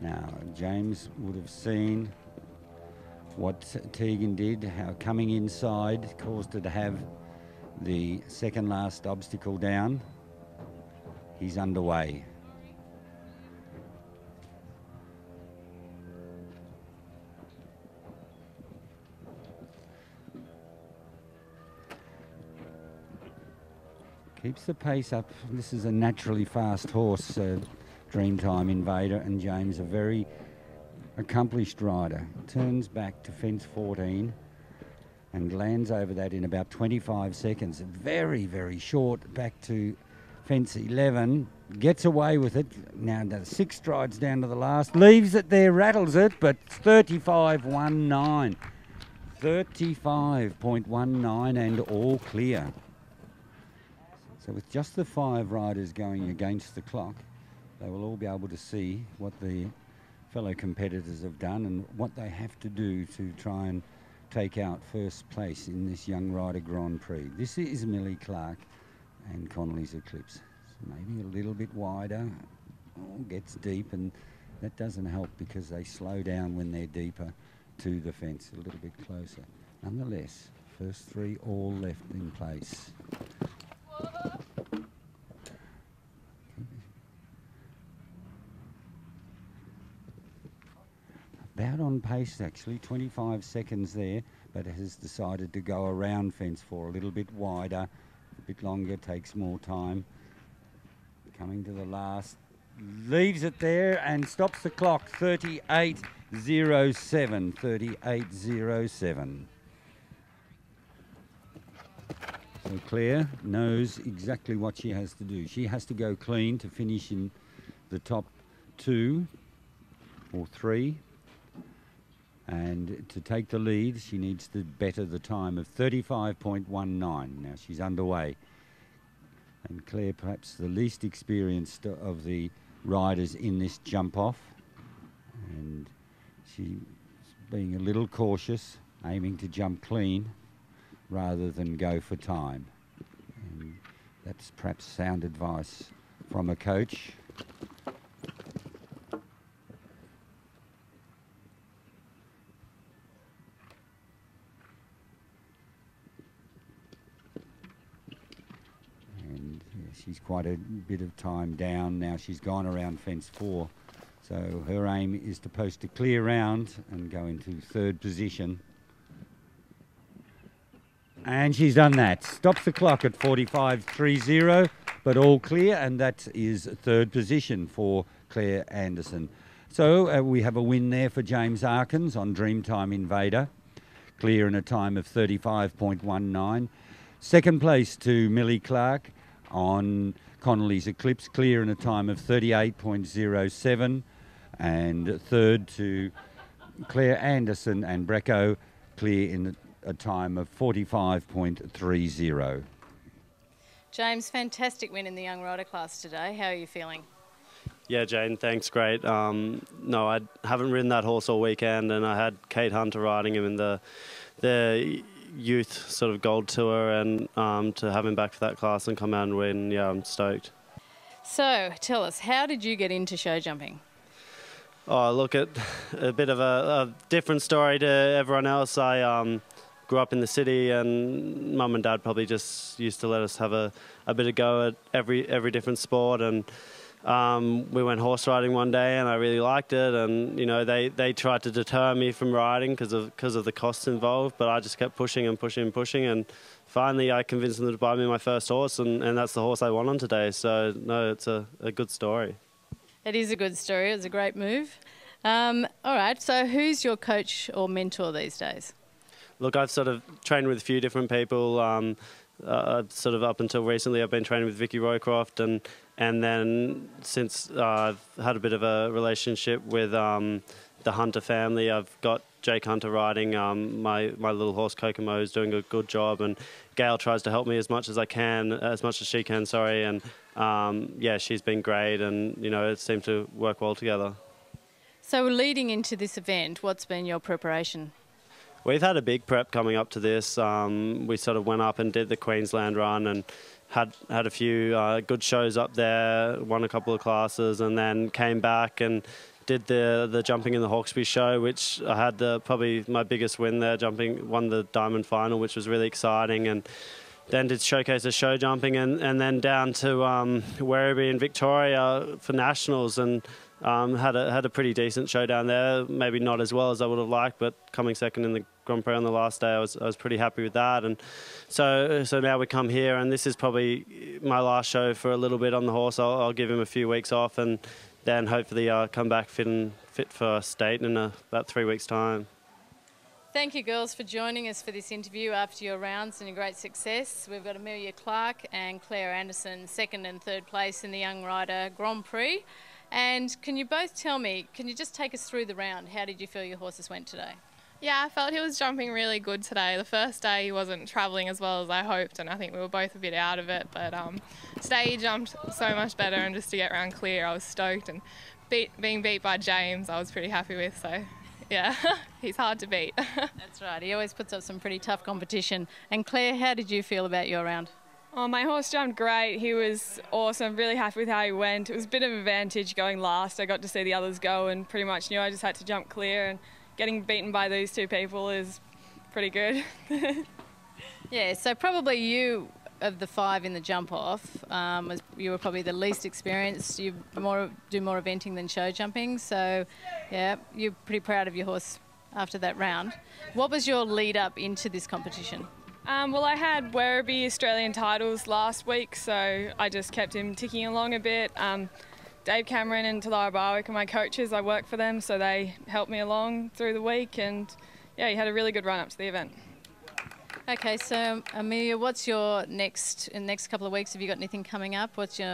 Now, James would have seen what Tegan did, how coming inside caused her to have the second last obstacle down. He's underway. Keeps the pace up. This is a naturally fast horse, Dreamtime, Invader, and James, a very accomplished rider. Turns back to fence 14 and lands over that in about 25 seconds. Very, very short back to fence 11. Gets away with it. Now does 6 strides down to the last. Leaves it there, rattles it, but 35.19. 35.19 and all clear. So with just the 5 riders going against the clock, they will all be able to see what the fellow competitors have done and what they have to do to try and take out first place in this Young Rider Grand Prix. This is Millie Clark and Connolly's Eclipse. So maybe a little bit wider, gets deep, and that doesn't help because they slow down when they're deeper to the fence, a little bit closer. Nonetheless, first 3 all left in place. About on pace actually, 25 seconds there, but has decided to go around fence 4 a little bit wider, a bit longer, takes more time. Coming to the last, leaves it there and stops the clock, 38.07, 38.07. So Claire knows exactly what she has to do. She has to go clean to finish in the top 2 or 3. And to take the lead, she needs to better the time of 35.19. Now she's underway. And Claire, perhaps the least experienced of the riders in this jump off. And she's being a little cautious, aiming to jump clean rather than go for time. And that's perhaps sound advice from a coach. And she's quite a bit of time down now. She's gone around fence 4. So her aim is to post a clear round and go into 3rd position. And she's done that. Stops the clock at 45.30, but all clear, and that is 3rd position for Claire Anderson. So we have a win there for James Arkins on Dreamtime Invader. Clear in a time of 35.19. 2nd place to Millie Clark on Connolly's Eclipse, clear in a time of 38.07. And 3rd to Claire Anderson and Brecco, clear in a time of 45.30. James, fantastic win in the Young Rider class today. How are you feeling? Yeah, Jane, thanks, great. No, I haven't ridden that horse all weekend, and I had Kate Hunter riding him in the youth sort of gold tour, and to have him back for that class and come out and win, yeah, I'm stoked. So, tell us, how did you get into show jumping? Oh, look, at a bit of a different story to everyone else. I grew up in the city, and Mum and Dad probably just used to let us have a bit of go at every different sport, and we went horse riding one day, and I really liked it. And you know, they tried to deter me from riding because of the costs involved, but I just kept pushing and pushing and pushing, and finally I convinced them to buy me my first horse, and that's the horse I won on today. So no, it's a good story. It is a good story. It was a great move. All right, so who's your coach or mentor these days? Look, I've sort of trained with a few different people. Sort of up until recently, I've been training with Vicky Roycroft, and then since I've had a bit of a relationship with the Hunter family, I've got Jake Hunter riding. My little horse Kokomo is doing a good job, and Gail tries to help me as much as she can. Sorry, and yeah, she's been great, and you know, it seemed to work well together. So leading into this event, what's been your preparation? We've had a big prep coming up to this. We sort of went up and did the Queensland run and had a few good shows up there, won a couple of classes, and then came back and did the jumping in the Hawkesbury show, which I had probably my biggest win there, won the diamond final, which was really exciting, and then did showcase of show jumping, and then down to Werribee in Victoria for nationals, and had a pretty decent show down there. Maybe not as well as I would have liked, but coming second in the Grand Prix on the last day, I was pretty happy with that. And so now we come here, and this is probably my last show for a little bit on the horse. I'll give him a few weeks off, and then hopefully come back fit for state in about 3 weeks' time. Thank you, girls, for joining us for this interview after your rounds and your great success. We've got Amelia Clark and Claire Anderson, second and third place in the Young Rider Grand Prix. And can you both tell me, can you just take us through the round? How did you feel your horses went today? Yeah, I felt he was jumping really good today. The first day he wasn't travelling as well as I hoped, and I think we were both a bit out of it. But today he jumped so much better, and just to get round clear, I was stoked. And being beat by James, I was pretty happy with. So, yeah, he's hard to beat. That's right. He always puts up some pretty tough competition. And Claire, how did you feel about your round? Oh, my horse jumped great. He was awesome. Really happy with how he went. It was a bit of an advantage going last. I got to see the others go and pretty much knew I just had to jump clear, and getting beaten by these two people is pretty good. Yeah, so probably you, of the five in the jump-off, you were probably the least experienced. You do more eventing than show jumping, so yeah, you're pretty proud of your horse after that round. What was your lead up into this competition? Well, I had Werribee Australian titles last week, so I just kept him ticking along a bit. Dave Cameron and Talara Barwick are my coaches. I work for them, so they helped me along through the week, and yeah, he had a really good run up to the event. Okay, so Amelia, what's your in the next couple of weeks? Have you got anything coming up? What's your,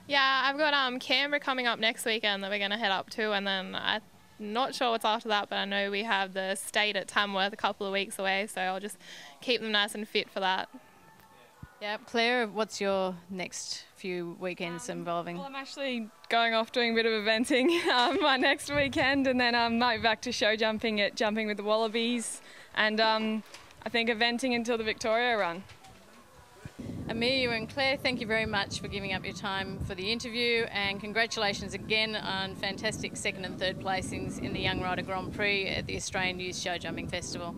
Yeah, I've got Canberra coming up next weekend that we're going to head up to, and then I'm not sure what's after that, but I know we have the state at Tamworth a couple of weeks away, so I'll just keep them nice and fit for that. Yeah, Claire, what's your next few weekends involving? Well, I'm actually going off doing a bit of eventing my next weekend, and then I might be back to show jumping at Jumping with the Wallabies, and I think eventing until the Victoria run. Amelia and Claire, thank you very much for giving up your time for the interview, and congratulations again on fantastic second and third placings in the Young Rider Grand Prix at the Australian Youth Show Jumping Festival.